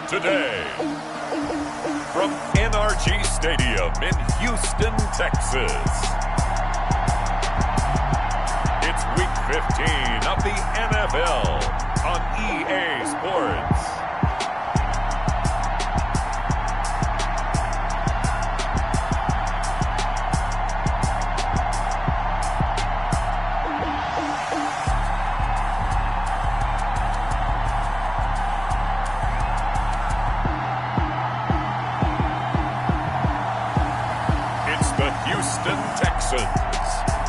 today. From NRG Stadium in Houston, Texas. It's Week 15 of the NFL on EA Sports.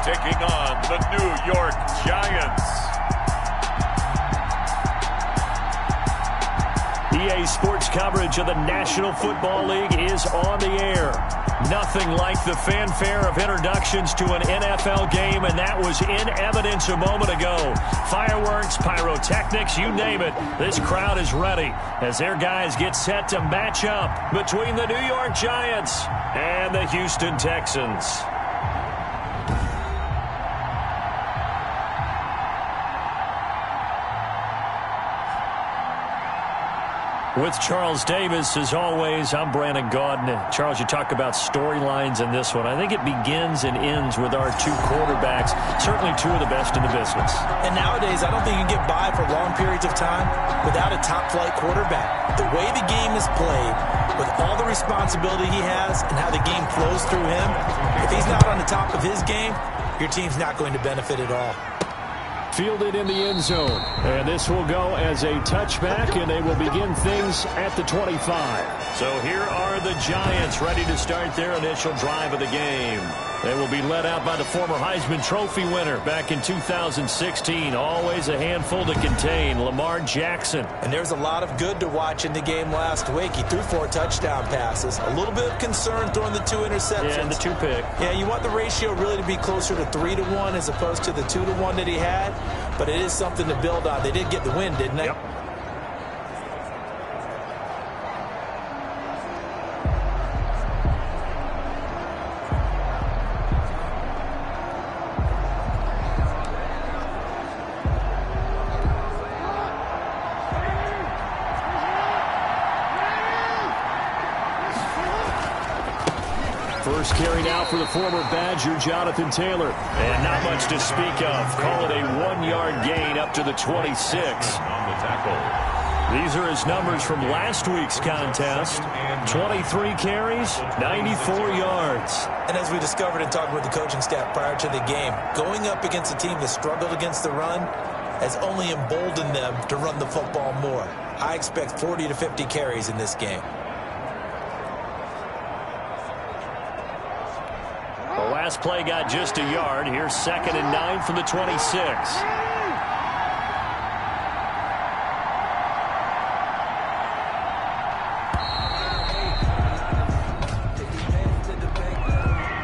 Taking on the New York Giants. EA Sports coverage of the National Football League is on the air. Nothing like the fanfare of introductions to an NFL game, and that was in evidence a moment ago. Fireworks, pyrotechnics, you name it. This crowd is ready as their guys get set to match up between the New York Giants and the Houston Texans. With Charles Davis, as always, I'm Brandon Gaudin. Charles, you talk about storylines in this one. I think it begins and ends with our two quarterbacks, certainly two of the best in the business. And nowadays, I don't think you can get by for long periods of time without a top-flight quarterback. The way the game is played, with all the responsibility he has and how the game flows through him, if he's not on the top of his game, your team's not going to benefit at all. Fielded in the end zone. And this will go as a touchback, and they will begin things at the 25. So here are the Giants ready to start their initial drive of the game. They will be led out by the former Heisman Trophy winner back in 2016. Always a handful to contain, Lamar Jackson. And there's a lot of good to watch in the game last week. He threw 4 touchdown passes. A little bit of concern throwing the 2 interceptions. Yeah, and the 2 pick. Yeah, you want the ratio really to be closer to 3-1 as opposed to the 2-1 that he had. But it is something to build on. They did get the win, didn't they? Yep. First carry now for the former Badger, Jonathan Taylor. And not much to speak of. Call it a 1-yard gain up to the 26. On the tackle. These are his numbers from last week's contest. 23 carries, 94 yards. And as we discovered in talking with the coaching staff prior to the game, going up against a team that struggled against the run has only emboldened them to run the football more. I expect 40 to 50 carries in this game. The last play got just a yard. Here's 2nd and 9 from the 26.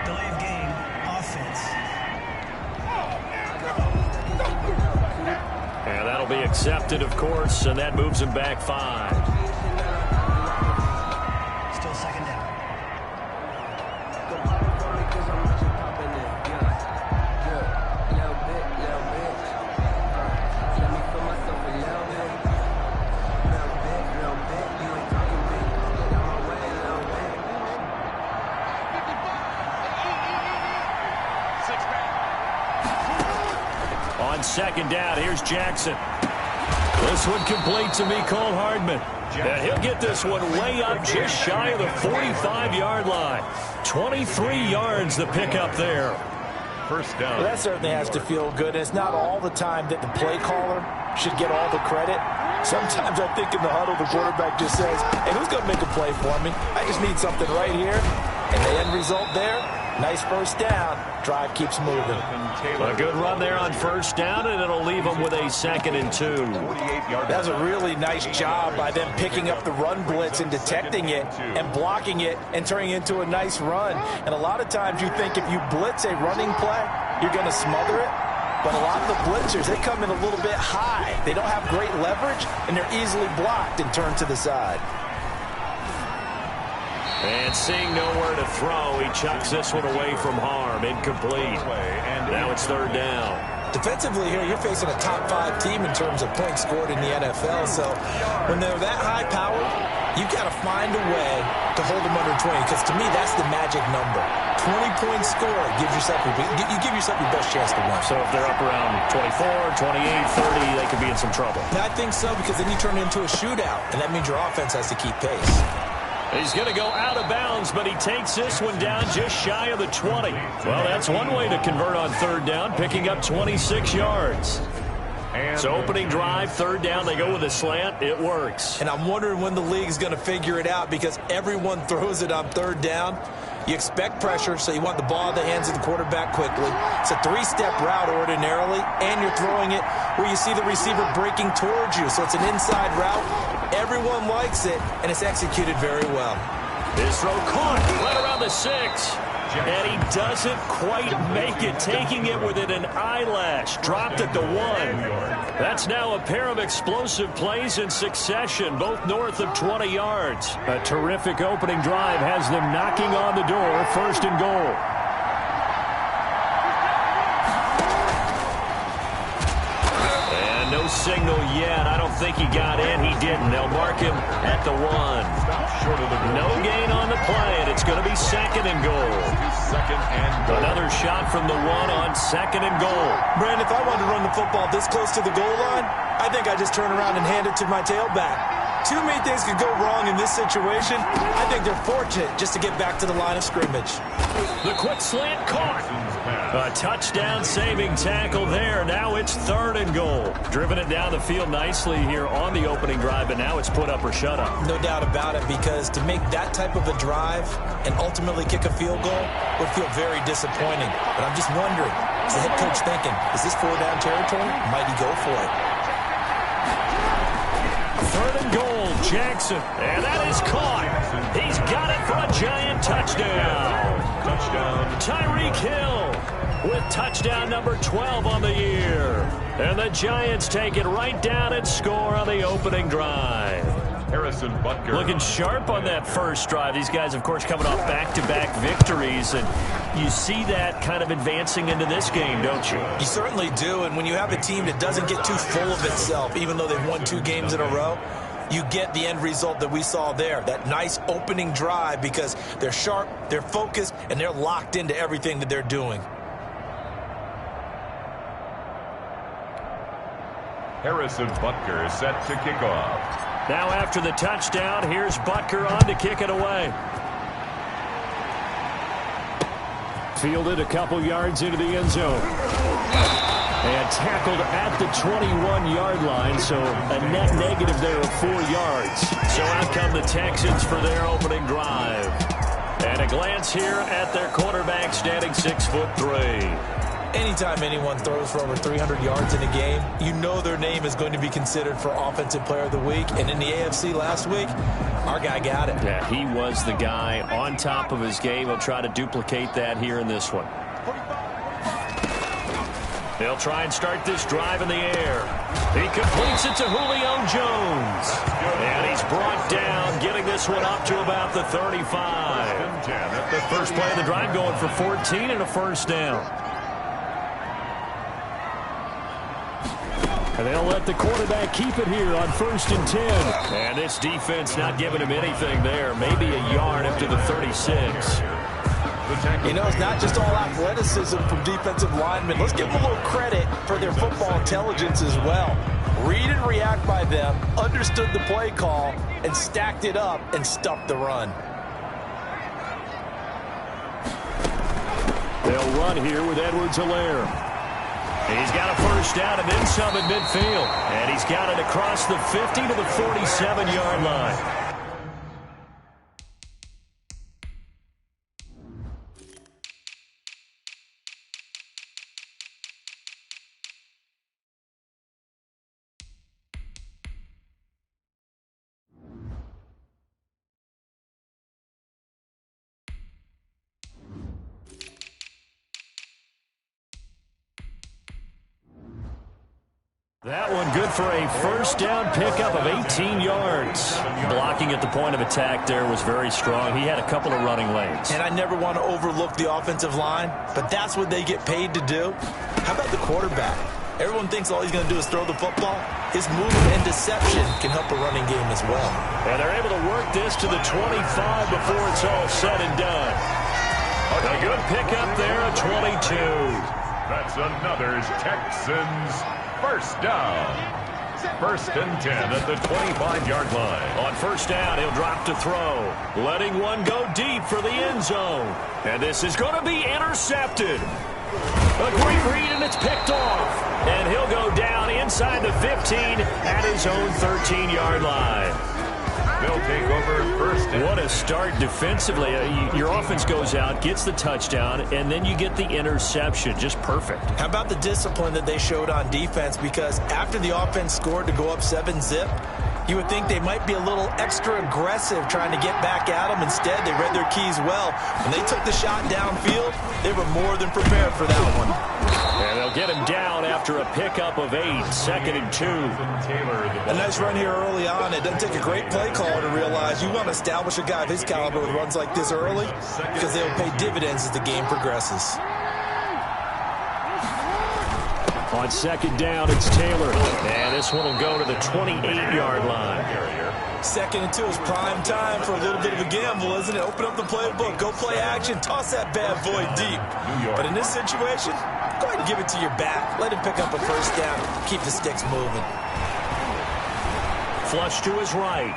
Delayed game, offense. And that'll be accepted, of course, and that moves him back 5. Still 2nd down. On 2nd down, here's Jackson. This one complete to Mecole Hardman. And he'll get this one way up just shy of the 45-yard line. 23 yards the pickup there. First down. Well, that certainly has to feel good. And it's not all the time that the play caller should get all the credit. Sometimes I think in the huddle, the quarterback just says, hey, who's going to make a play for me? I just need something right here. And the end result there, nice first down. Drive keeps moving. A good run there on first down, and it'll leave them with a 2nd and 2. That's a really nice job by them picking up the run blitz and detecting it and blocking it and turning it into a nice run. And a lot of times you think if you blitz a running play, you're going to smother it. But a lot of the blitzers, they come in a little bit high. They don't have great leverage, and they're easily blocked and turned to the side. And seeing nowhere to throw, he chucks this one away from harm. Incomplete. And now it's 3rd down. Defensively here, you're facing a top 5 team in terms of points scored in the NFL. So when they're that high-powered, You've got to find a way to hold them under 20, because to me, that's the magic number. 20-point score gives yourself you give yourself your best chance to win. So if they're up around 24, 28, 30, they could be in some trouble. And I think so, because then you turn it into a shootout, and that means your offense has to keep pace. He's going to go out of bounds, but he takes this one down just shy of the 20. Well, that's one way to convert on third down, picking up 26 yards. So opening drive, third down, they go with a slant. It works. And I'm wondering when the league's going to figure it out, because everyone throws it on third down. You expect pressure, so you want the ball in the hands of the quarterback quickly. It's a three-step route ordinarily, and you're throwing it where you see the receiver breaking towards you. So it's an inside route. Everyone likes it, and it's executed very well. This throw caught right around the 6. And he doesn't quite make it, taking it within an eyelash. Dropped at the 1. That's now a pair of explosive plays in succession, both north of 20 yards. A terrific opening drive has them knocking on the door, first and goal. And no signal yet. I don't think he got in. He didn't. They'll mark him at the 1. No gain on the play, and it's going to be second and goal. Another shot from the 1 on second and goal. Brandon, if I wanted to run the football this close to the goal line, I think I just turn around and hand it to my tailback. Too many things could go wrong in this situation. I think they're fortunate just to get back to the line of scrimmage. The quick slant caught. A touchdown-saving tackle there. Now it's third and goal. Driven it down the field nicely here on the opening drive, but now it's put up or shut up. No doubt about it, because to make that type of a drive and ultimately kick a field goal would feel very disappointing. But I'm just wondering, is the head coach thinking, is this four-down territory? Might he go for it? Third and goal, Jackson. And that is caught. He's got it for a giant touchdown. Tyreek Hill with touchdown number 12 on the year. And the Giants take it right down and score on the opening drive. Harrison Butker. Looking sharp on that first drive. These guys, of course, coming off back-to-back victories, and you see that kind of advancing into this game, don't you? You certainly do, and when you have a team that doesn't get too full of itself, even though they've won 2 games in a row, you get the end result that we saw there, that nice opening drive, because they're sharp, they're focused, and they're locked into everything that they're doing. Harrison Butker is set to kick off. Now after the touchdown, here's Butker on to kick it away. Fielded a couple yards into the end zone. And tackled at the 21-yard line, so a net negative there of 4 yards. So out come the Texans for their opening drive. And a glance here at their quarterback, standing 6'3". Anytime anyone throws for over 300 yards in a game, you know their name is going to be considered for Offensive Player of the Week. And in the AFC last week, our guy got it. Yeah, he was the guy on top of his game. He'll try to duplicate that here in this one. They'll try and start this drive in the air. He completes it to Julio Jones. And he's brought down, getting this one up to about the 35. The first play of the drive going for 14 and a first down. And they'll let the quarterback keep it here on 1st and 10. And this defense not giving him anything there. Maybe a yard up to the 36. You know, it's not just all athleticism from defensive linemen. Let's give them a little credit for their football intelligence as well. Read and react by them, understood the play call, and stacked it up and stuffed the run. They'll run here with Edwards-Helaire. He's got a first down and then some at midfield. And he's got it across the 50 to the 47-yard line. That one good for a first down pickup of 18 yards. Blocking at the point of attack there was very strong. He had a couple of running lanes. And I never want to overlook the offensive line, but that's what they get paid to do. How about the quarterback? Everyone thinks all he's going to do is throw the football. His movement and deception can help a running game as well. And they're able to work this to the 25 before it's all said and done. A good pickup there at 22. That's another Texans first down. First and 10 at the 25-yard line. On first down, he'll drop to throw. Letting one go deep for the end zone. And this is going to be intercepted. A great read, and it's picked off. And he'll go down inside the 15 at his own 13-yard line. They'll take over first. What a start defensively. Your offense goes out, gets the touchdown, and then you get the interception. Just perfect. How about the discipline that they showed on defense? Because after the offense scored to go up 7-zip, you would think they might be a little extra aggressive trying to get back at them. Instead, they read their keys well. When they took the shot downfield, they were more than prepared for that one. And they'll get him down after a pickup of 8, 2nd and 2. A nice run here early on. It doesn't take a great play caller to realize you want to establish a guy of his caliber with runs like this early because they will pay dividends as the game progresses. On second down, it's Taylor. And this one will go to the 28-yard line. 2nd and 2 is prime time for a little bit of a gamble, isn't it? Open up the playbook, go play action, toss that bad boy deep. But in this situation, go ahead and give it to your back. Let him pick up a first down. Keep the sticks moving. Flush to his right.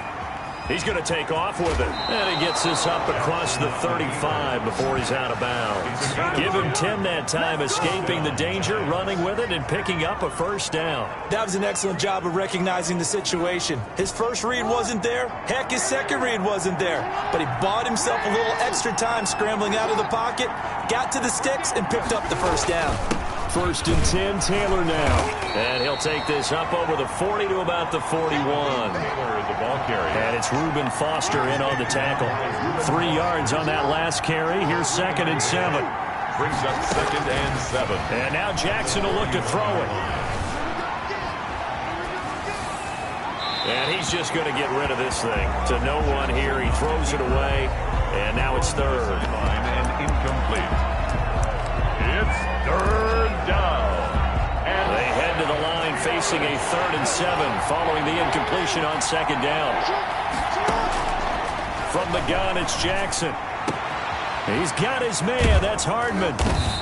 He's going to take off with it. And he gets this up across the 35 before he's out of bounds. Give him 10 that time, escaping the danger, running with it, and picking up a first down. That was an excellent job of recognizing the situation. His first read wasn't there. Heck, his second read wasn't there. But he bought himself a little extra time scrambling out of the pocket, got to the sticks, and picked up the first down. First and 10, Taylor now. And he'll take this up over the 40 to about the 41. And it's Reuben Foster in on the tackle. 3 yards on that last carry. Here's 2nd and 7. Brings up 2nd and 7. And now Jackson will look to throw it. And he's just going to get rid of this thing. To no one here. He throws it away. And now it's 3rd. And incomplete. It's 3rd down. And they head to the line facing a 3rd and 7 following the incompletion on 2nd down. From the gun, it's Jackson. He's got his man. That's Hardman.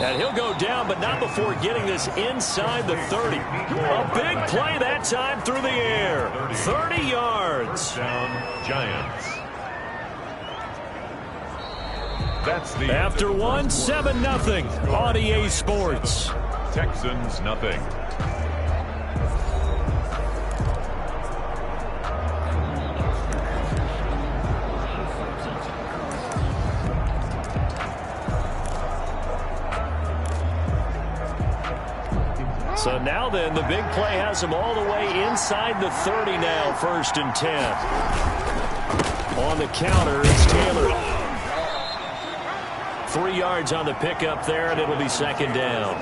And he'll go down, but not before getting this inside the 30. A big play that time through the air. 30 yards. Down Giants. That's the after 7-0 on EA Sports. Texans nothing. So now then, the big play has him all the way inside the 30 now, 1st and 10. On the counter, it's Taylor. 3 yards on the pickup there, and it'll be 2nd down.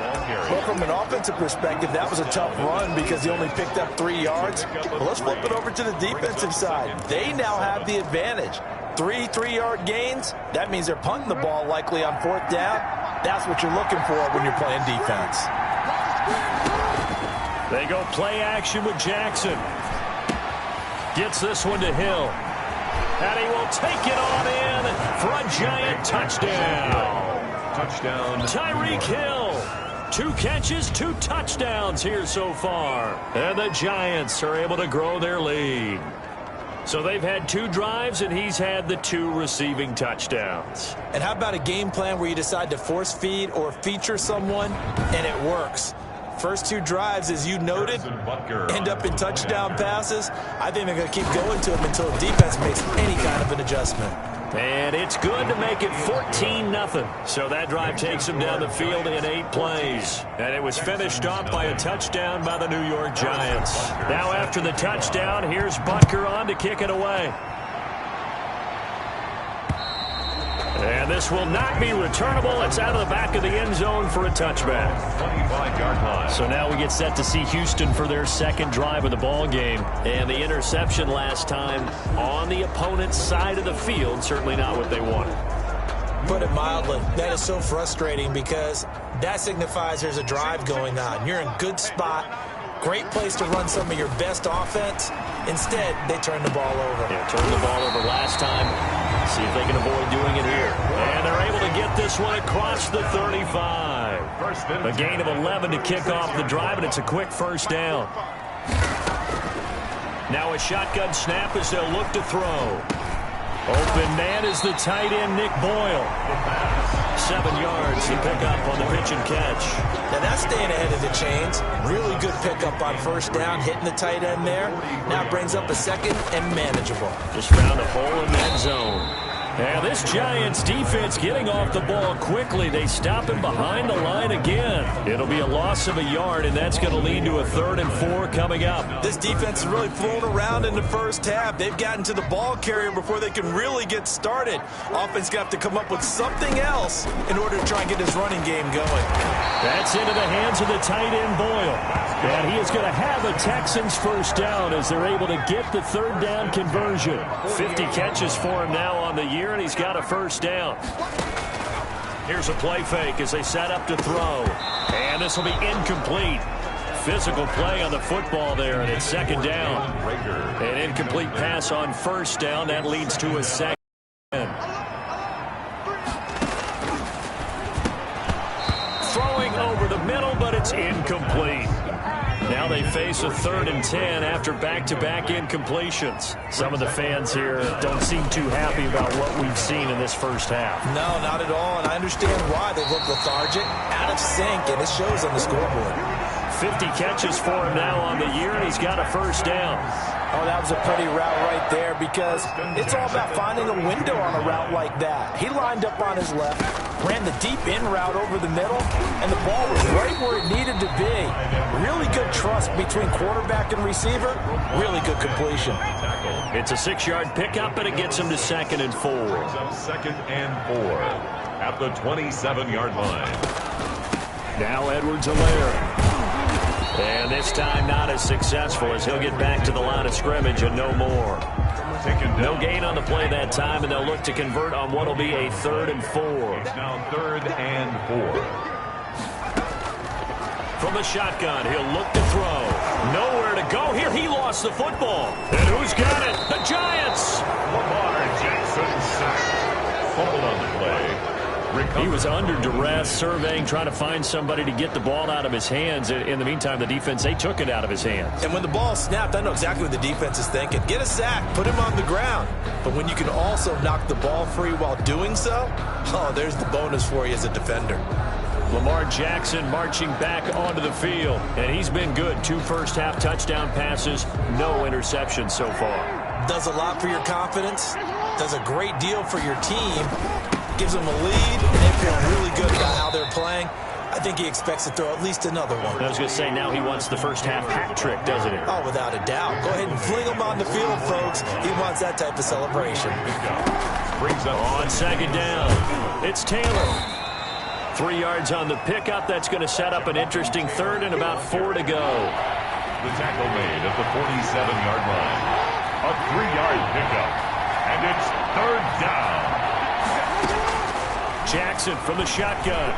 Well, from an offensive perspective, that was a tough run because he only picked up 3 yards. Well, let's flip it over to the defensive side. They now have the advantage. 3 3-yard gains, that means they're punting the ball likely on 4th down. That's what you're looking for when you're playing defense. They go play action with Jackson. Gets this one to Hill. And he will take it on in for a giant touchdown. Touchdown. Tyreek Hill. 2 catches, 2 touchdowns here so far. And the Giants are able to grow their lead. So they've had 2 drives, and he's had the 2 receiving touchdowns. And how about a game plan where you decide to force feed or feature someone, and it works? First 2 drives, as you noted, end up in touchdown passes. I think they're going to keep going to them until the defense makes any kind of an adjustment. And it's good to make it 14-0. So that drive takes them down the field in 8 plays. And it was finished off by a touchdown by the New York Giants. Now after the touchdown, here's Butker on to kick it away. And this will not be returnable. It's out of the back of the end zone for a touchback. 25-yard line. So now we get set to see Houston for their 2nd drive of the ball game. And the interception last time on the opponent's side of the field, certainly not what they wanted. put it mildly. That is so frustrating because that signifies there's a drive going on. You're in a good spot. Great place to run some of your best offense. Instead, they turn the ball over. Yeah, turned the ball over last time. See if they can avoid doing it here. And they're able to get this one across the 35. A gain of 11 to kick off the drive, and it's a quick first down. Now a shotgun snap as they'll look to throw. Open man is the tight end, Nick Boyle. 7 yards to pick up on the pitch and catch. Now that's staying ahead of the chains. Really good pickup on first down, hitting the tight end there. Now brings up a second and manageable. Just found a hole in that zone. Now this Giants defense getting off the ball quickly. They stop him behind the line again. It'll be a loss of a yard, and that's going to lead to a 3rd and 4 coming up. This defense is really flown around in the first half. They've gotten to the ball carrier before they can really get started. Offense got to come up with something else in order to try and get his running game going. That's into the hands of the tight end, Boyle. And he is going to have a Texans first down as they're able to get the 3rd down conversion. 50 catches for him now on the year, and he's got a first down. Here's a play fake as they set up to throw. And this will be incomplete. Physical play on the football there, and it's 2nd down. An incomplete pass on first down. That leads to a 2nd. Throwing over the middle, but it's incomplete. Now they face a 3rd and 10 after back-to-back incompletions. Some of the fans here don't seem too happy about what we've seen in this first half. No, not at all, and I understand why. They look lethargic, out of sync, and it shows on the scoreboard. 50 catches for him now on the year, and he's got a first down. Oh, that was a pretty route right there because it's all about finding a window on a route like that. He lined up on his left, ran the deep in route over the middle, and the ball was right where it needed to be. Really good trust between quarterback and receiver. Really good completion. It's a 6-yard pickup, and it gets him to 2nd and 4. 2nd and 4 at the 27-yard line. Now Edwards-Helaire. And this time not as successful as he'll get back to the line of scrimmage and no more. No gain on the play that time, and they'll look to convert on what will be a 3rd and 4. It's now 3rd and 4. From the shotgun, he'll look to throw. Nowhere to go here. He lost the football. And who's got it? The Giants. Lamar Jackson sacked. Fumbled on the play. He was under duress, surveying, trying to find somebody to get the ball out of his hands. In the meantime, the defense, they took it out of his hands. And when the ball snapped, I know exactly what the defense is thinking. Get a sack, put him on the ground. But when you can also knock the ball free while doing so, oh, there's the bonus for you as a defender. Lamar Jackson marching back onto the field, and he's been good. 2 first-half touchdown passes, no interceptions so far. Does a lot for your confidence, does a great deal for your team, gives them a lead, and they feel really good about how they're playing. I think he expects to throw at least another one. I was going to say, now he wants the first-half hat trick, doesn't he? Oh, without a doubt. Go ahead and fling him on the field, folks. He wants that type of celebration. On 2nd down, it's Taylor. 3 yards on the pickup. That's going to set up an interesting 3rd and about 4 to go. The tackle made at the 47-yard line. A 3-yard pickup, and it's 3rd down. Jackson from the shotgun.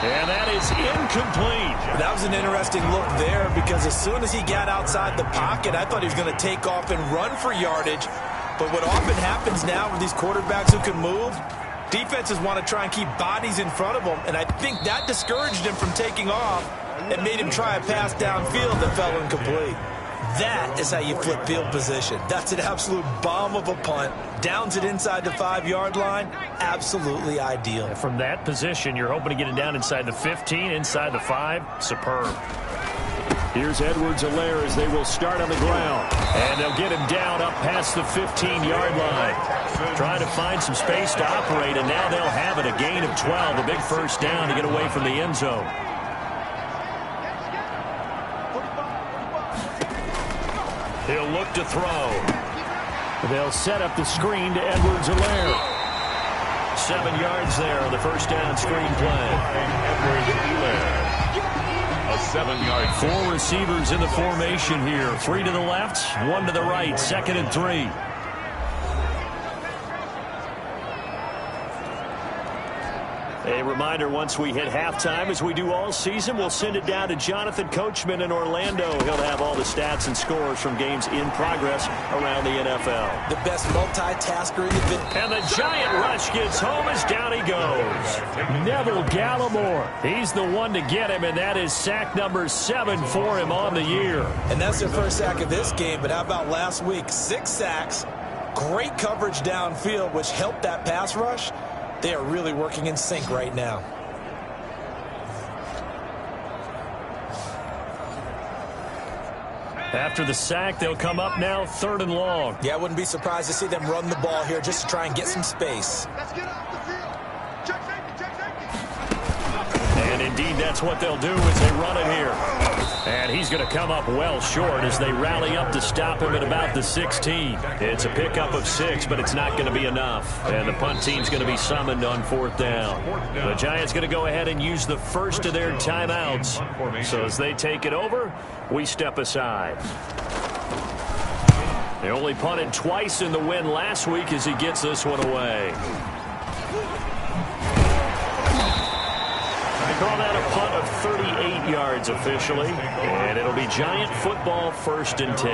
And that is incomplete. That was an interesting look there because as soon as he got outside the pocket, I thought he was going to take off and run for yardage. But what often happens now with these quarterbacks who can move, defenses want to try and keep bodies in front of them, and I think that discouraged him from taking off and made him try a pass downfield that fell incomplete. That is how you flip field position. That's an absolute bomb of a punt. Downs it inside the 5-yard line. Absolutely ideal. And from that position, you're hoping to get it down inside the 15, inside the 5. Superb. Here's Edwards-Helaire as they will start on the ground. And they'll get him down up past the 15-yard line. Trying to find some space to operate, and now they'll have it. A gain of 12, a big first down to get away from the end zone. He'll look to throw. They'll set up the screen to Edwards-Helaire. 7 yards there on the first down screen play. Edwards-Helaire. A 7-yard. 4 receivers in the formation here. 3 to the left, 1 to the right. 2nd and 3. A reminder, once we hit halftime, as we do all season, we'll send it down to Jonathan Coachman in Orlando. He'll have all the stats and scores from games in progress around the NFL. The best multitasker in the business. And the giant rush gets home as down he goes. Neville Gallimore. He's the one to get him, and that is sack number 7 for him on the year. And that's their first sack of this game, but how about last week? 6 sacks, great coverage downfield, which helped that pass rush. They are really working in sync right now. After the sack, they'll come up now 3rd and long. Yeah, I wouldn't be surprised to see them run the ball here just to try and get some space. Let's get off the field. Check safety, check safety. And indeed, that's what they'll do as they run it here. And he's going to come up well short as they rally up to stop him at about the 16. It's a pickup of 6, but it's not going to be enough. And the punt team's going to be summoned on 4th down. The Giants going to go ahead and use the first of their timeouts. So as they take it over, we step aside. They only punted twice in the win last week as he gets this one away. Call that a punt of 38 yards officially, and it'll be Giant football 1st and 10.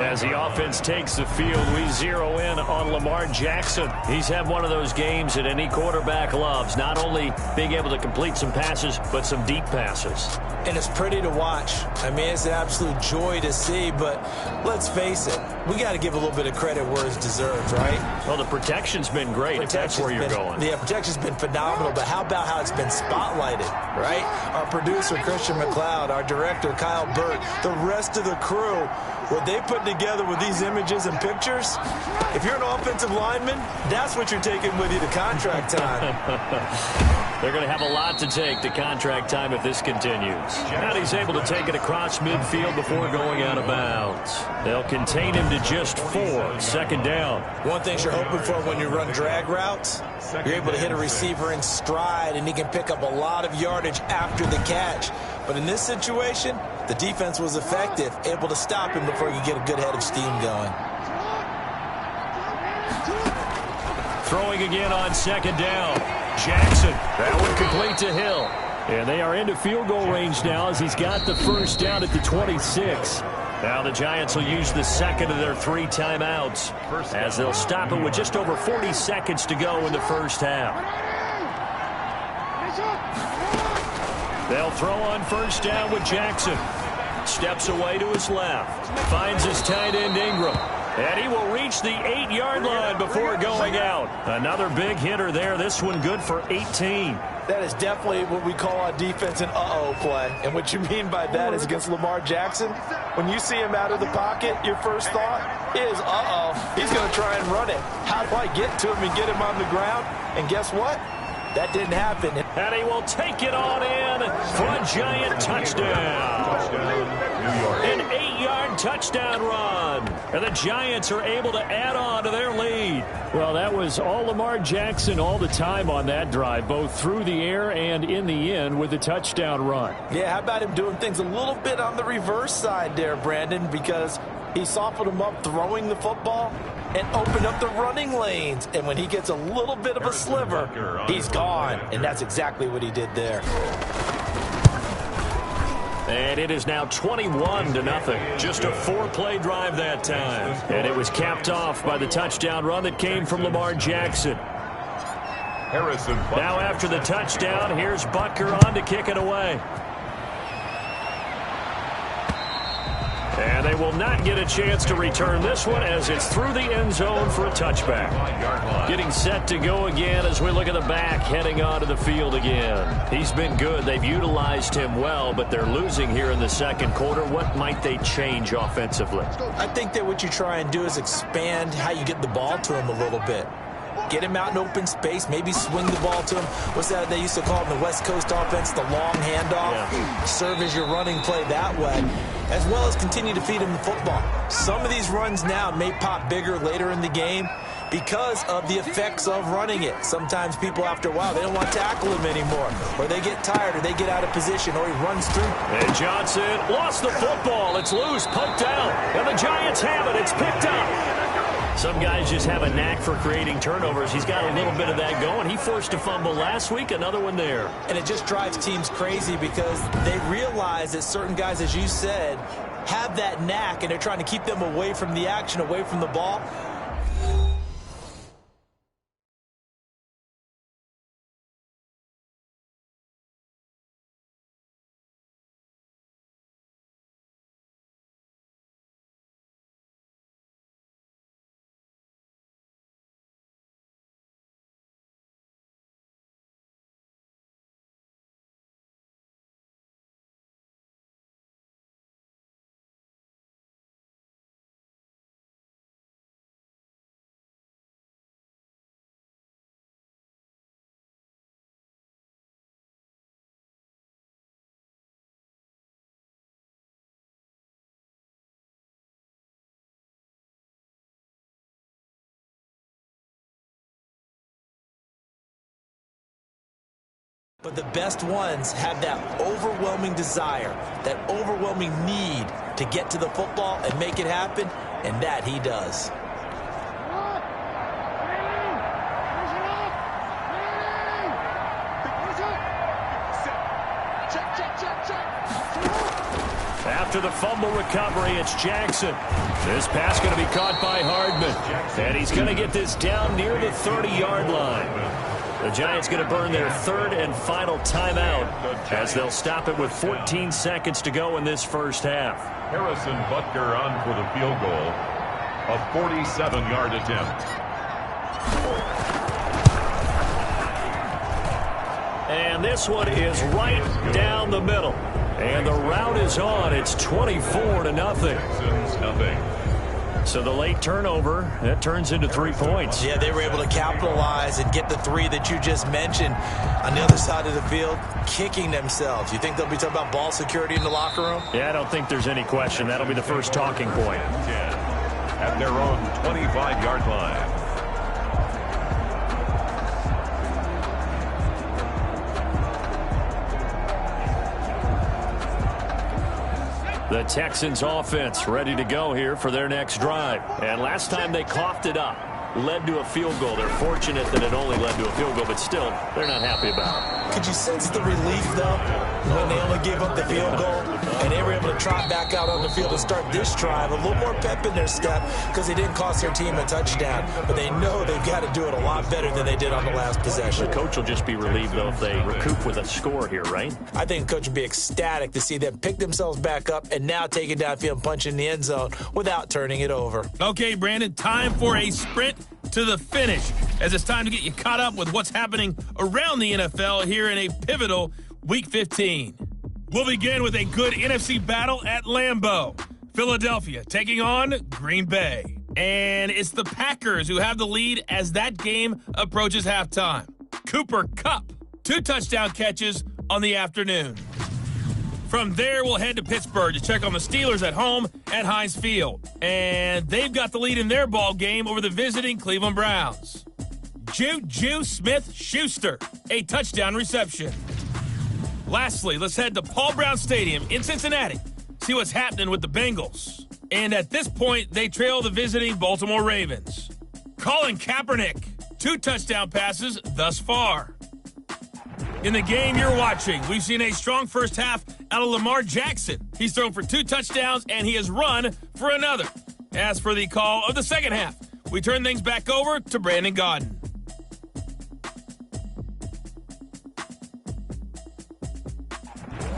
As the offense takes the field, we zero in on Lamar Jackson. He's had one of those games that any quarterback loves, not only being able to complete some passes, but some deep passes. And it's pretty to watch. I mean, it's an absolute joy to see, but let's face it, we got to give a little bit of credit where it's deserved, right? Well, the protection's been great, if that's where you're going. Yeah, protection's been phenomenal, but how about how it's been spotlighted, right? Our producer, Christian McLeod, our director, Kyle Burt, the rest of the crew, what they put together with these images and pictures, if you're an offensive lineman, that's what you're taking with you to contract time. They're going to have a lot to take to contract time if this continues. And he's able to take it across midfield before going out of bounds. They'll contain him to just 4. 2nd down. One thing you're hoping for when you run drag routes, you're able to hit a receiver in stride, and he can pick up a lot of yardage after the catch. But in this situation, the defense was effective, able to stop him before he could get a good head of steam going. Throwing again on 2nd down. Jackson, that one complete to Hill. And they are into field goal range now as he's got the 1st down at the 26. Now the Giants will use the 2nd of their 3 timeouts as they'll stop it with just over 40 seconds to go in the 1st half. They'll throw on 1st down with Jackson. Steps away to his left. Finds his tight end Ingram. And he will reach the 8-yard line before going out. Another big hitter there. This one good for 18. That is definitely what we call on defense an uh-oh play. And what you mean by that is against Lamar Jackson, when you see him out of the pocket, your first thought is, uh-oh, he's going to try and run it. How do I get to him and get him on the ground? And guess what? That didn't happen. And he will take it on in for a Giant touchdown. An 8-yard touchdown run. And the Giants are able to add on to their lead. Well, that was all Lamar Jackson all the time on that drive, both through the air and in the end with the touchdown run. Yeah, how about him doing things a little bit on the reverse side there, Brandon, because he softened him up throwing the football and opened up the running lanes. And when he gets a little bit of a sliver, he's gone. And that's exactly what he did there. And it is now 21-0. Just a 4-play drive that time. And it was capped off by the touchdown run that came from Lamar Jackson. Now after the touchdown, here's Butker on to kick it away. And they will not get a chance to return this one as it's through the end zone for a touchback. Getting set to go again as we look at the back heading onto the field again. He's been good. They've utilized him well, but they're losing here in the 2nd quarter. What might they change offensively? I think that what you try and do is expand how you get the ball to him a little bit. Get him out in open space, maybe swing the ball to him. What's that they used to call in the West Coast offense, the long handoff? Yeah. Serve as your running play that way, as well as continue to feed him the football. Some of these runs now may pop bigger later in the game because of the effects of running it. Sometimes people, after a while, they don't want to tackle him anymore, or they get tired, or they get out of position, or he runs through. And Johnson lost the football. It's loose, poked out, and the Giants have it. It's picked up. Some guys just have a knack for creating turnovers. He's got a little bit of that going. He forced a fumble last week, another one there. And it just drives teams crazy because they realize that certain guys, as you said, have that knack, and they're trying to keep them away from the action, away from the ball. But the best ones have that overwhelming desire, that overwhelming need to get to the football and make it happen, and that he does. After the fumble recovery, it's Jackson. This pass going to be caught by Hardman, and he's going to get this down near the 30-yard line. The Giants going to burn their third and final timeout as they'll stop it with 14 seconds to go in this first half. Harrison Butker on for the field goal. A 47-yard attempt. And this one is right down the middle. And the route is on. It's 24-0. Texans nothing. So the late turnover, that turns into 3 points. Yeah, they were able to capitalize and get the three that you just mentioned. On the other side of the field, kicking themselves. You think they'll be talking about ball security in the locker room? Yeah, I don't think there's any question. That'll be the first talking point. 10 at their own 25-yard line. The Texans offense ready to go here for their next drive. And last time they coughed it up, led to a field goal. They're fortunate that it only led to a field goal, but still, they're not happy about it. Could you sense the relief, though, when they only gave up the field goal and they were able to trot back out on the field and start this drive? A little more pep in their step because they didn't cost their team a touchdown, but they know they've got to do it a lot better than they did on the last possession. The coach will just be relieved, though, if they recoup with a score here, right? I think the coach would be ecstatic to see them pick themselves back up and now take it downfield and punch in the end zone without turning it over. Okay, Brandon, time for a sprint to the finish, as it's time to get you caught up with what's happening around the NFL here in a pivotal Week 15. We'll begin with a good NFC battle at Lambeau. Philadelphia taking on Green Bay. And it's the Packers who have the lead as that game approaches halftime. Cooper Kupp, 2 touchdown catches on the afternoon. From there, we'll head to Pittsburgh to check on the Steelers at home at Heinz Field. And they've got the lead in their ball game over the visiting Cleveland Browns. Juju Smith-Schuster, a touchdown reception. Lastly, let's head to Paul Brown Stadium in Cincinnati, see what's happening with the Bengals. And at this point, they trail the visiting Baltimore Ravens. Colin Kaepernick, 2 touchdown passes thus far. In the game you're watching, we've seen a strong first half out of Lamar Jackson. He's thrown for 2 touchdowns, and he has run for another. As for the call of the second half, we turn things back over to Brandon Gaudin.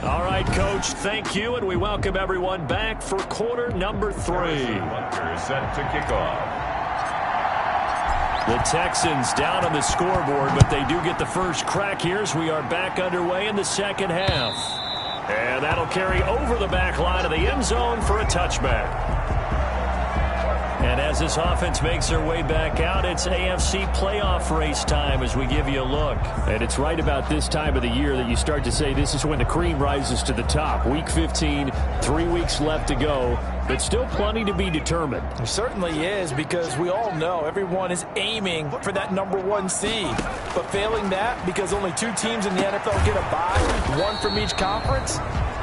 All right, Coach, thank you, and we welcome everyone back for quarter number 3. Butker set to kick off. The Texans down on the scoreboard, but they do get the first crack here as we are back underway in the second half. And that'll carry over the back line of the end zone for a touchback. And as this offense makes their way back out, it's AFC playoff race time as we give you a look. And it's right about this time of the year that you start to say this is when the cream rises to the top. Week 15, 3 weeks left to go, but still plenty to be determined. It certainly is, because we all know everyone is aiming for that #1 seed. But failing that, because only 2 teams in the NFL get a bye, 1 from each conference,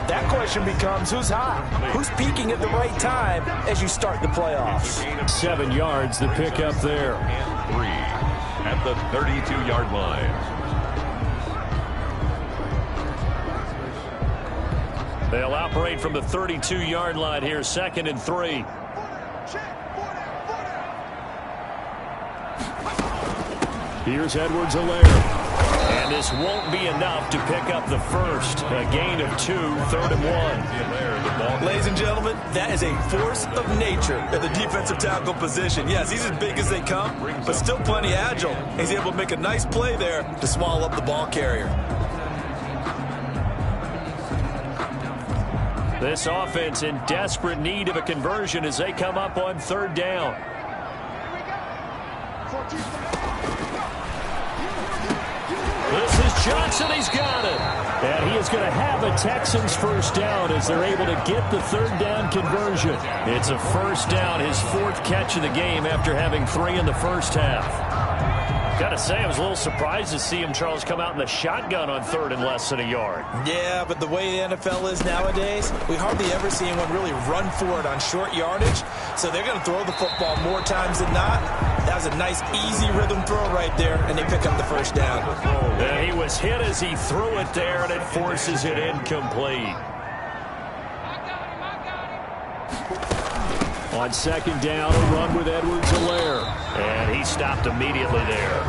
That question becomes, who's hot? Who's peaking at the right time as you start the playoffs? 7 yards, the pickup there. And 3 at the 32-yard line. They'll operate from the 32-yard line here, 2nd and 3. Here's Edwards-Helaire. And this won't be enough to pick up the first. A gain of 2, 3rd and 1. Ladies and gentlemen, that is a force of nature at the defensive tackle position. Yes, he's as big as they come, but still plenty agile. He's able to make a nice play there to swallow up the ball carrier. This offense in desperate need of a conversion as they come up on 3rd down. This is Johnson. He's got it. And he is going to have a Texans first down as they're able to get the 3rd down conversion. It's a first down, his 4th catch of the game after having 3 in the first half. Got to say, I was a little surprised to see him, Charles, come out in the shotgun on 3rd and less than a yard. Yeah, but the way the NFL is nowadays, we hardly ever see anyone really run for it on short yardage. So they're going to throw the football more times than not. That was a nice, easy rhythm throw right there, and they pick up the first down. And he was hit as he threw it there, and it forces it incomplete. On 2nd down, a run with Edwards-Helaire. And he stopped immediately there.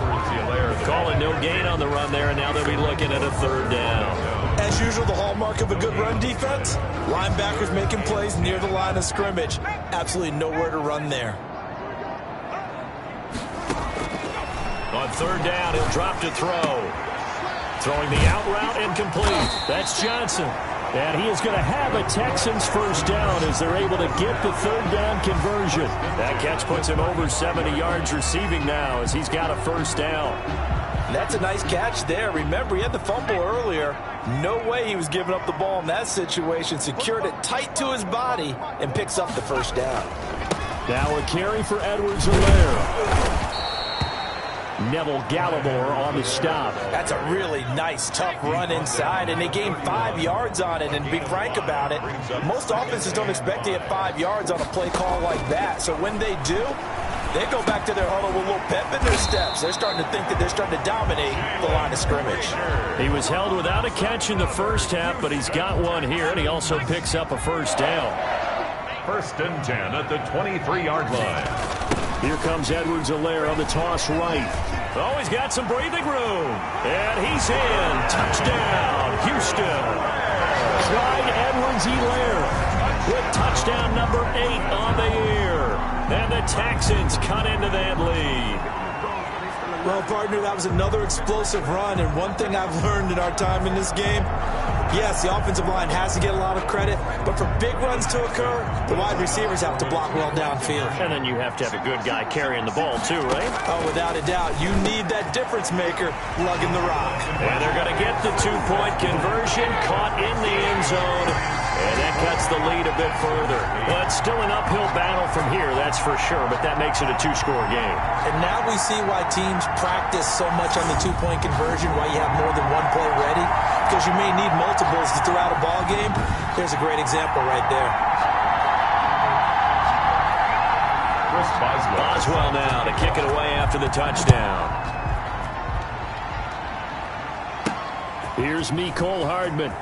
Calling no gain on the run there, and now they'll be looking at a 3rd down. As usual, the hallmark of a good run defense, linebackers making plays near the line of scrimmage. Absolutely nowhere to run there. On 3rd down, he'll drop to throw. Throwing the out route incomplete. That's Johnson. And he is going to have a Texans first down as they're able to get the 3rd down conversion. That catch puts him over 70 yards receiving now as he's got a first down. That's a nice catch there. Remember, he had the fumble earlier. No way he was giving up the ball in that situation. Secured it tight to his body and picks up the first down. Now a carry for Edwards-Helaire. Neville Gallimore on the stop. That's a really nice, tough run inside, and they gained 5 yards on it. And to be frank about it, most offenses don't expect to get 5 yards on a play call like that. So when they do, they go back to their huddle with a little pep in their steps. They're starting to think that they're starting to dominate the line of scrimmage. He was held without a catch in the first half, but he's got one here, and he also picks up a first down. 1st and 10 at the 23-yard line. Here comes Edwards-Helaire on the toss right. Oh, he's got some breathing room. And he's in. Touchdown, Houston. Clyde Edwards-Helaire with touchdown number 8 on the year. And the Texans cut into that lead. Well, partner, that was another explosive run. And one thing I've learned in our time in this game, yes, the offensive line has to get a lot of credit, but for big runs to occur, the wide receivers have to block well downfield. And then you have to have a good guy carrying the ball, too, right? Oh, without a doubt. You need that difference maker lugging the rock. And they're going to get the 2-point conversion, caught in the end zone. And that cuts the lead a bit further. But still an uphill battle from here, that's for sure. But that makes it a 2-score game. And now we see why teams practice so much on the 2-point conversion, why you have more than one play ready. Because you may need multiples to throw out a ball game. There's a great example right there. Boswell now to kick it away after the touchdown. Here's Mecole Hardman.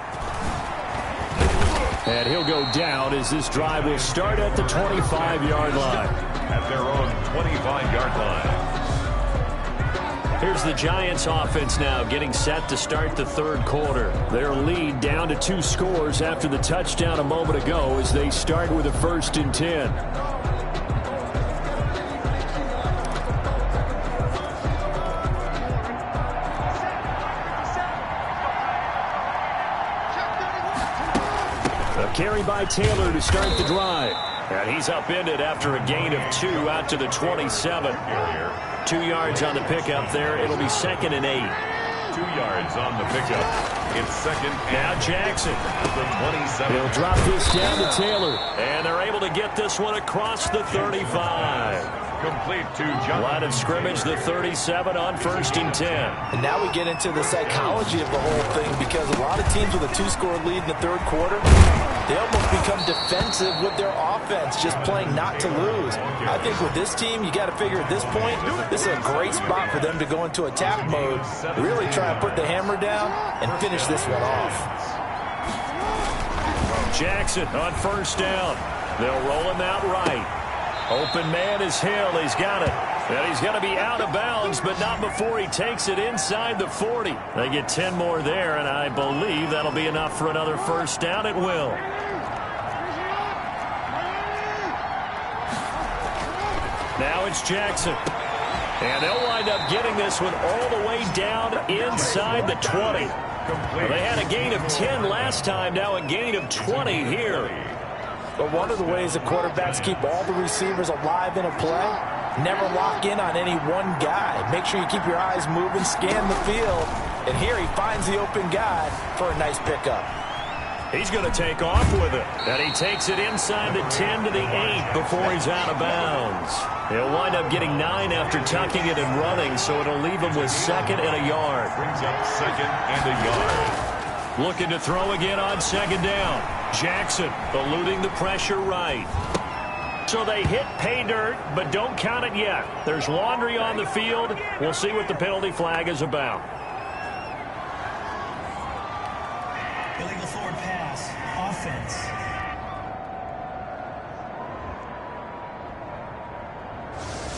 And he'll go down as this drive will start at the 25-yard line. At their own 25-yard line. Here's the Giants offense now getting set to start the 3rd quarter. Their lead down to 2 scores after the touchdown a moment ago as they start with a 1st and 10. Carry by Taylor to start the drive. And he's upended after a gain of 2 out to the 27. 2 yards on the pickup there. It'll be 2nd and 8. 2 yards on the pickup. It's 2nd. Now Jackson. The 27. He'll drop this down to Taylor. And they're able to get this one across the 35. Complete to John. Line of scrimmage, the 37 on 1st and 10. And now we get into the psychology of the whole thing, because a lot of teams with a 2-score lead in the third quarter, they almost become defensive with their offense, just playing not to lose. I think with this team, you got to figure at this point, this is a great spot for them to go into attack mode, really try and put the hammer down and finish this one off. Jackson on 1st down. They'll roll him out right. Open man is Hill. He's got it. And he's going to be out of bounds, but not before he takes it inside the 40. They get 10 more there, and I believe that'll be enough for another 1st down. It will. Now it's Jackson. And they'll wind up getting this one all the way down inside the 20. Well, they had a gain of 10 last time, now a gain of 20 here. But one of the ways the quarterbacks keep all the receivers alive in a play, never lock in on any one guy. Make sure you keep your eyes moving, scan the field. And here he finds the open guy for a nice pickup. He's going to take off with it. And he takes it inside the 10 to the 8 before he's out of bounds. He'll wind up getting 9 after tucking it and running, so it'll leave him with 2nd and a yard. Brings up 2nd and a yard. Looking to throw again on 2nd down. Jackson eluding the pressure right. So they hit pay dirt, but don't count it yet. There's laundry on the field. We'll see what the penalty flag is about. Illegal forward pass. Offense.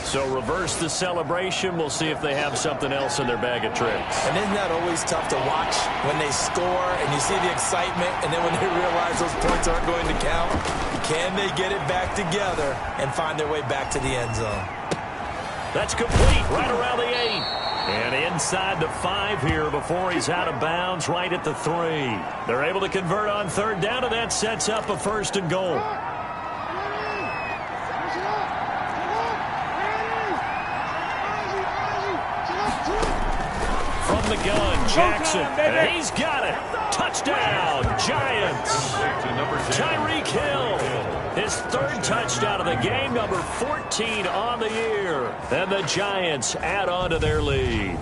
So reverse the celebration. We'll see if they have something else in their bag of tricks. And isn't that always tough to watch when they score and you see the excitement, and then when they realize those points aren't going to count? Can they get it back together and find their way back to the end zone? That's complete right around the 8. And inside the 5 here before he's out of bounds, right at the 3. They're able to convert on 3rd down, and that sets up a 1st and goal. From the gun, Jackson, and he's got it. Touchdown, Giants. Tyreek Hill, his 3rd touchdown of the game, number 14 on the year. And the Giants add on to their lead.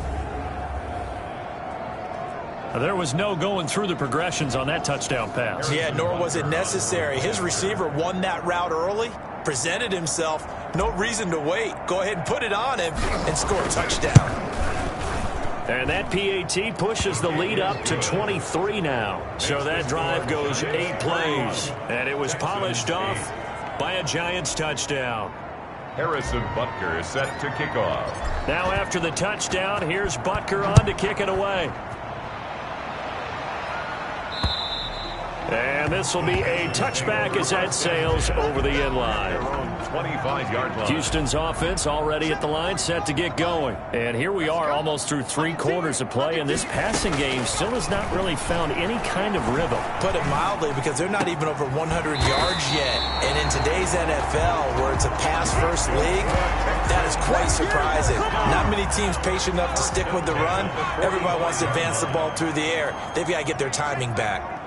There was no going through the progressions on that touchdown pass. Yeah, nor was it necessary. His receiver won that route early, presented himself, no reason to wait. Go ahead and put it on him and score a touchdown. And that PAT pushes the lead up to 23 now. So that drive goes 8 plays. And it was polished off by a Giants touchdown. Harrison Butker is set to kick off. Now after the touchdown, here's Butker on to kick it away. And this will be a touchback as that sails over the end line. 25-yard line. Houston's offense already at the line, set to get going. And here we are almost through 3 quarters of play, and this passing game still has not really found any kind of rhythm. Put it mildly, because they're not even over 100 yards yet. And in today's NFL, where it's a pass-first league, that is quite surprising. Not many teams patient enough to stick with the run. Everybody wants to advance the ball through the air. They've got to get their timing back.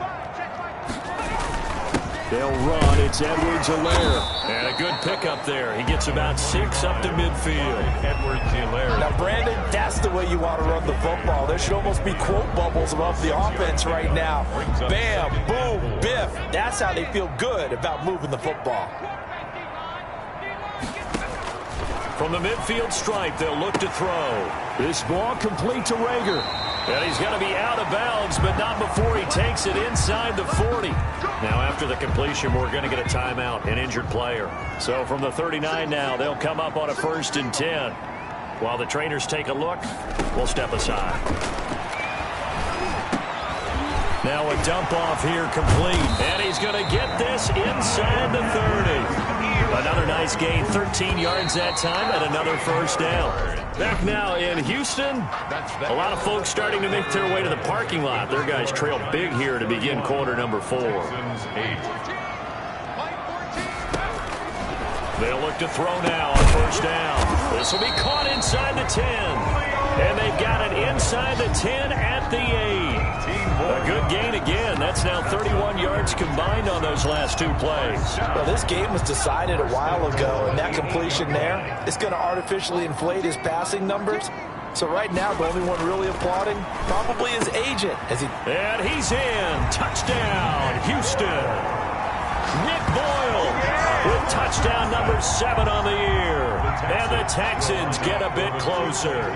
They'll run. It's Edwards-Helaire. And a good pickup there. He gets about 6 up to midfield. Edwards-Helaire. Now, Brandon, that's the way you want to run the football. There should almost be quote bubbles above the offense right now. Bam, boom, biff. That's how they feel good about moving the football. From the midfield stripe, they'll look to throw. This ball complete to Rager. And he's going to be out of bounds, but not before he takes it inside the 40. Now, after the completion, we're going to get a timeout, an injured player. So from the 39 now, they'll come up on a 1st and 10. While the trainers take a look, we'll step aside. Now a dump off here complete. And he's going to get this inside the 30. Another nice gain, 13 yards that time, and another 1st down. Back now in Houston, a lot of folks starting to make their way to the parking lot. Their guys trail big here to begin quarter number 4. They'll look to throw now on 1st down. This will be caught inside the 10. And they've got it inside the 10 at the 8. A good gain again. That's now 31 yards combined on those last 2 plays. Well, this game was decided a while ago, and that completion there is going to artificially inflate his passing numbers. So right now, the only one really applauding probably his agent. And he's in. Touchdown, Houston. Nick Boyle with touchdown number 7 on the year. And the Texans get a bit closer.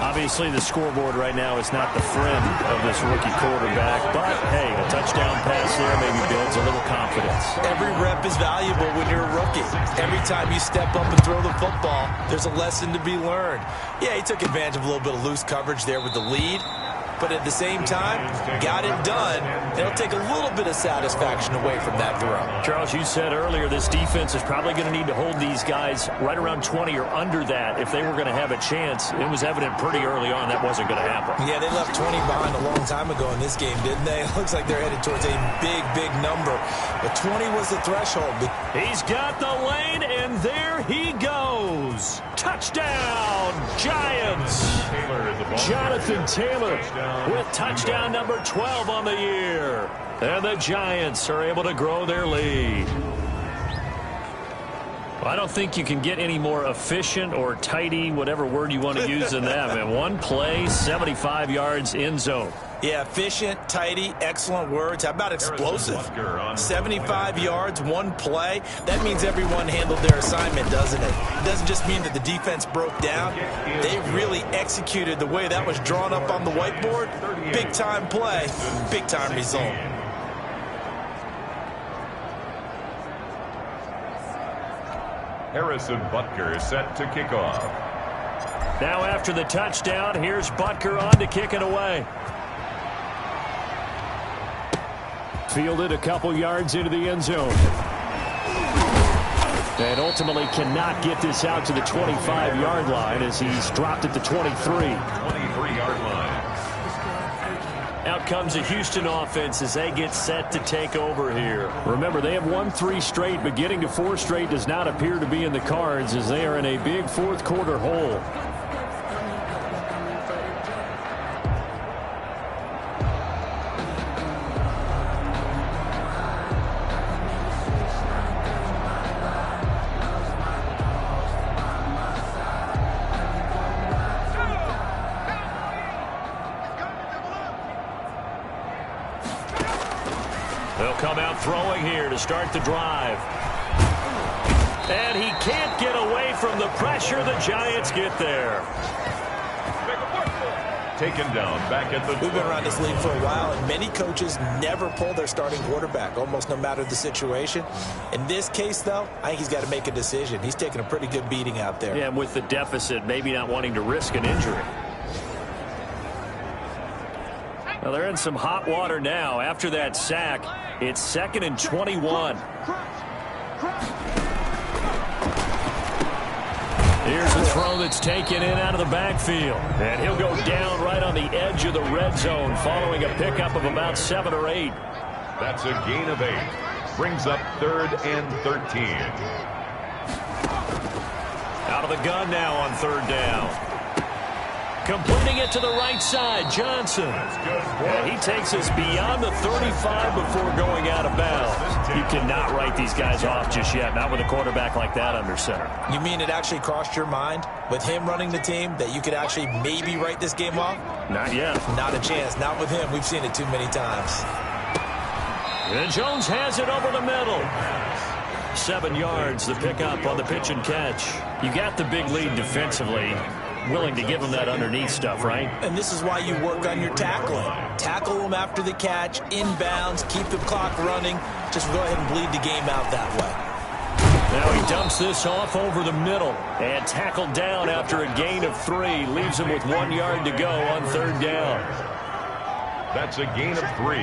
Obviously, the scoreboard right now is not the friend of this rookie quarterback. But, hey, a touchdown pass there maybe builds a little confidence. Every rep is valuable when you're a rookie. Every time you step up and throw the football, there's a lesson to be learned. Yeah, he took advantage of a little bit of loose coverage there with the lead. But at the same time, got it done. It'll take a little bit of satisfaction away from that throw. Charles, you said earlier this defense is probably going to need to hold these guys right around 20 or under that if they were going to have a chance. It was evident pretty early on that wasn't going to happen. Yeah, they left 20 behind a long time ago in this game, didn't they? It looks like they're headed towards a big, big number. But 20 was the threshold. He's got the lane, and there he goes. Touchdown, Giants. Jonathan Taylor with touchdown number 12 on the year. And the Giants are able to grow their lead. I don't think you can get any more efficient or tidy, whatever word you want to use in that. Man, 1 play, 75 yards, end zone. Yeah, efficient, tidy, excellent words. How about explosive? 75 yards, 1 play. That means everyone handled their assignment, doesn't it? It doesn't just mean that the defense broke down. They really executed the way that was drawn up on the whiteboard. Big-time play, big-time result. Harrison Butker is set to kick off. Now after the touchdown, here's Butker on to kick it away. Fielded a couple yards into the end zone. And ultimately cannot get this out to the 25-yard line as he's dropped at the 23. 23-yard line. Out comes the Houston offense as they get set to take over here. Remember, they have won 3 straight, but getting to 4 straight does not appear to be in the cards as they are in a big 4th quarter hole. They'll come out throwing here to start the drive. And he can't get away from the pressure. The Giants get there. Taken down back at the 12. We've been around this league for a while, and many coaches never pull their starting quarterback, almost no matter the situation. In this case, though, I think he's got to make a decision. He's taking a pretty good beating out there. Yeah, and with the deficit, maybe not wanting to risk an injury. Well, they're in some hot water now. After that sack, it's 2nd and 21. Here's the throw that's taken in out of the backfield. And he'll go down right on the edge of the red zone following a pickup of about 7 or 8. That's a gain of 8. Brings up 3rd and 13. Out of the gun now on 3rd down. Completing it to the right side, Johnson. And he takes us beyond the 35 before going out of bounds. You cannot write these guys off just yet, not with a quarterback like that under center. You mean it actually crossed your mind with him running the team that you could actually maybe write this game off? Not yet. Not a chance. Not with him. We've seen it too many times. And Jones has it over the middle. 7 yards, the pickup on the pitch and catch. You got the big lead defensively. Willing to give them that underneath stuff, right? And this is why you work on your tackling. Tackle them after the catch, inbounds, keep the clock running. Just go ahead and bleed the game out that way. Now he dumps this off over the middle and tackled down after a gain of 3. Leaves him with 1 yard to go on 3rd down. That's a gain of 3.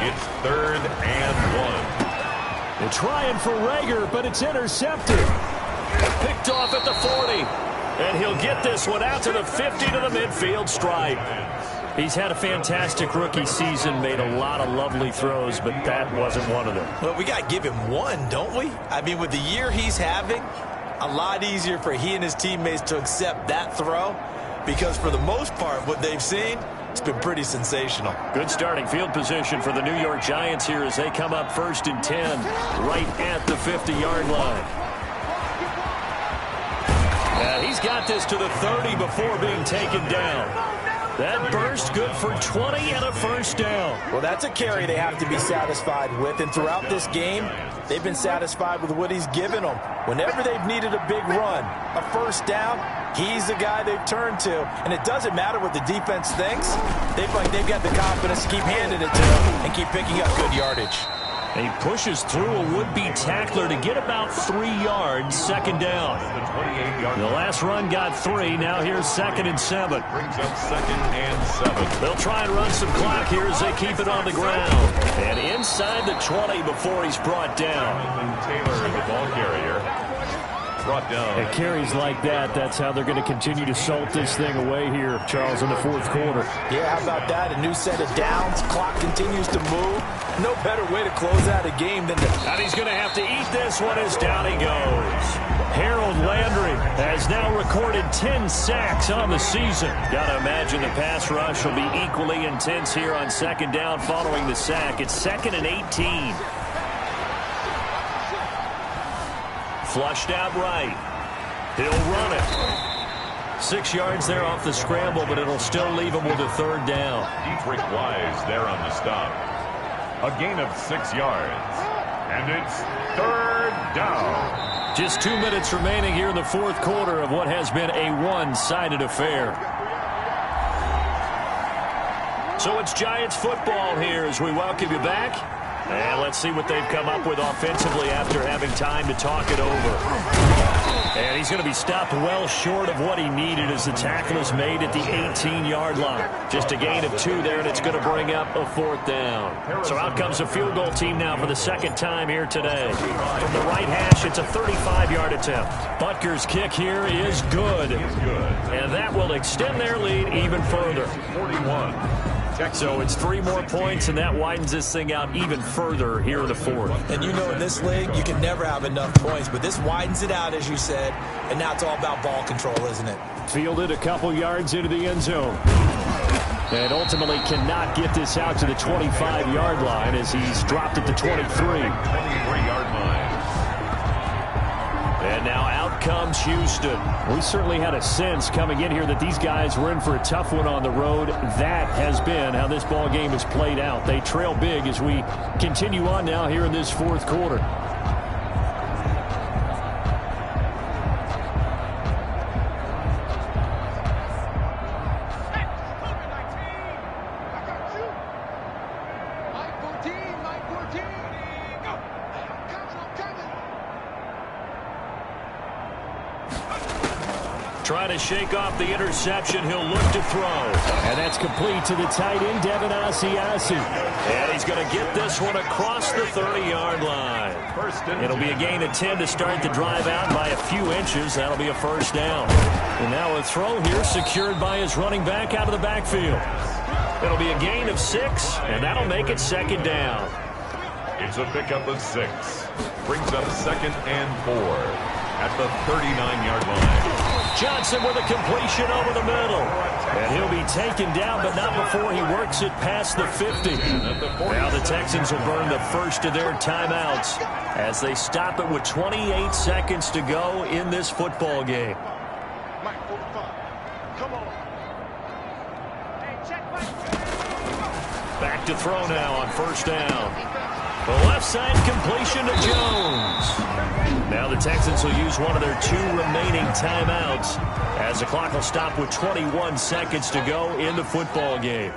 It's 3rd and 1. They're trying for Rager, but it's intercepted. Picked off at the 40. And he'll get this one out to the 50 to the midfield stripe. He's had a fantastic rookie season, made a lot of lovely throws, but that wasn't one of them. Well, we got to give him one, don't we? I mean, with the year he's having, a lot easier for he and his teammates to accept that throw because for the most part, what they've seen, it's been pretty sensational. Good starting field position for the New York Giants here as they come up 1st and 10 right at the 50-yard line. And he's got this to the 30 before being taken down. That burst good for 20 and a first down. Well, that's a carry they have to be satisfied with, and throughout this game, they've been satisfied with what he's given them. Whenever they've needed a big run, a first down, he's the guy they've turned to. And it doesn't matter what the defense thinks. They've got the confidence to keep handing it to him and keep picking up good yardage. He pushes through a would-be tackler to get about 3 yards, second down. The last run got 3. Now here's 2nd and 7. Brings up 2nd and 7. They'll try and run some clock here as they keep it on the ground. And inside the 20 before he's brought down. Taylor, the ball carrier, brought down. At carries like that, that's how they're going to continue to salt this thing away here, Charles, in the 4th quarter. Yeah, how about that? A new set of downs. Clock continues to move. No better way to close out a game than to... And he's going to have to eat this one as down he goes. Harold Landry has now recorded 10 sacks on the season. Got to imagine the pass rush will be equally intense here on 2nd down following the sack. It's 2nd and 18. Flushed out right. He'll run it. 6 yards there off the scramble, but it'll still leave him with a 3rd down. Dietrich Wise there on the stop. A gain of 6 yards. And it's 3rd down. Just 2 minutes remaining here in the 4th quarter of what has been a one-sided affair. So it's Giants football here as we welcome you back. And let's see what they've come up with offensively after having time to talk it over. And he's going to be stopped well short of what he needed as the tackle is made at the 18-yard line. Just a gain of 2 there, and it's going to bring up a 4th down. So out comes a field goal team now for the 2nd time here today. From the right hash, it's a 35-yard attempt. Butker's kick here is good. And that will extend their lead even further. 41. So it's 3 more points, and that widens this thing out even further here in the 4th. And you know in this league, you can never have enough points, but this widens it out, as you said, and now it's all about ball control, isn't it? Fielded a couple yards into the end zone. And ultimately cannot get this out to the 25-yard line as he's dropped at the 23. 23-yard line. And now out comes Houston. We certainly had a sense coming in here that these guys were in for a tough one on the road. That has been how this ball game has played out. They trail big as we continue on now here in this 4th quarter. Trying to shake off the interception. He'll look to throw. And that's complete to the tight end, Devin Asiasi. And he's going to get this one across the 30-yard line. It'll be a gain of 10 to start the drive out by a few inches. That'll be a 1st down. And now a throw here secured by his running back out of the backfield. It'll be a gain of 6, and that'll make it 2nd down. It's a pickup of 6. Brings up 2nd and 4 at the 39-yard line. Johnson with a completion over the middle. And he'll be taken down, but not before he works it past the 50. Now the Texans will burn the first of their timeouts as they stop it with 28 seconds to go in this football game. Back to throw now on 1st down. The left side completion to Jones. Now the Texans will use one of their 2 remaining timeouts as the clock will stop with 21 seconds to go in the football game.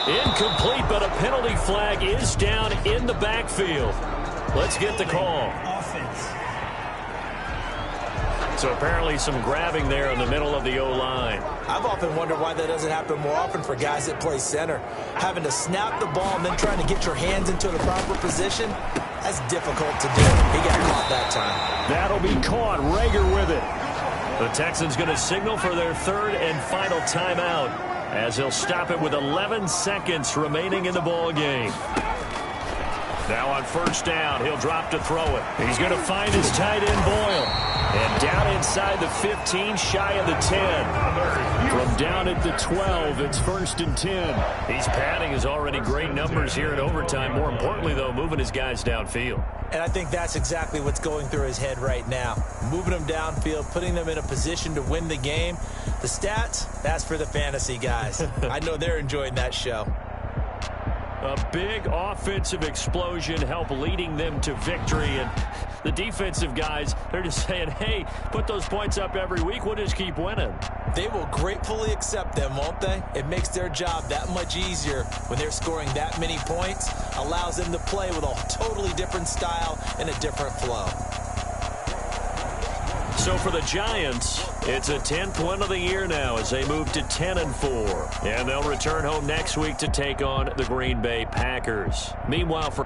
Incomplete, but a penalty flag is down in the backfield. Let's get the call. Offense. So apparently some grabbing there in the middle of the O-line. I've often wondered why that doesn't happen more often for guys that play center. Having to snap the ball and then trying to get your hands into the proper position, that's difficult to do. He got caught that time. That'll be caught. Rager with it. The Texans going to signal for their 3rd and final timeout as he'll stop it with 11 seconds remaining in the ball game. Now on first down, he'll drop to throw it. He's going to find his tight end, Boyle. And down inside the 15, shy of the 10. From down at the 12, it's 1st and 10. He's padding his already great numbers here in overtime. More importantly, though, moving his guys downfield. And I think that's exactly what's going through his head right now. Moving them downfield, putting them in a position to win the game. The stats, that's for the fantasy guys. I know they're enjoying that show. A big offensive explosion helped leading them to victory. And the defensive guys, they're just saying, hey, put those points up every week. We'll just keep winning. They will gratefully accept them, won't they? It makes their job that much easier when they're scoring that many points. Allows them to play with a totally different style and a different flow. So for the Giants, it's a 10th win of the year now as they move to 10-4. And they'll return home next week to take on the Green Bay Packers. Meanwhile, for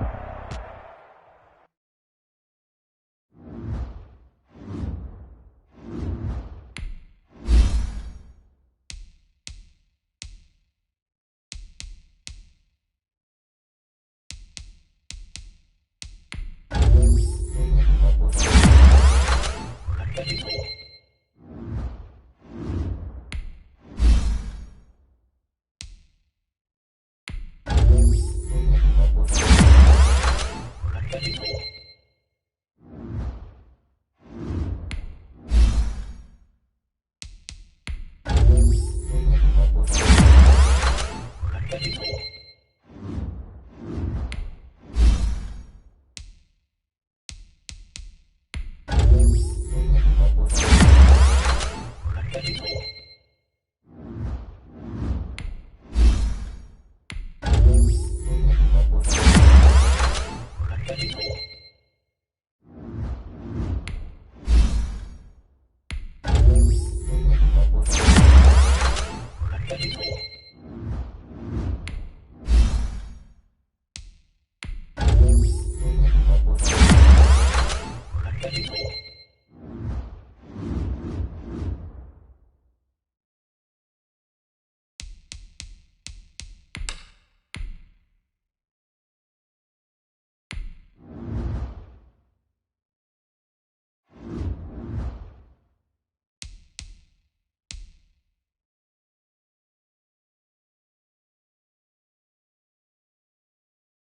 Thank you.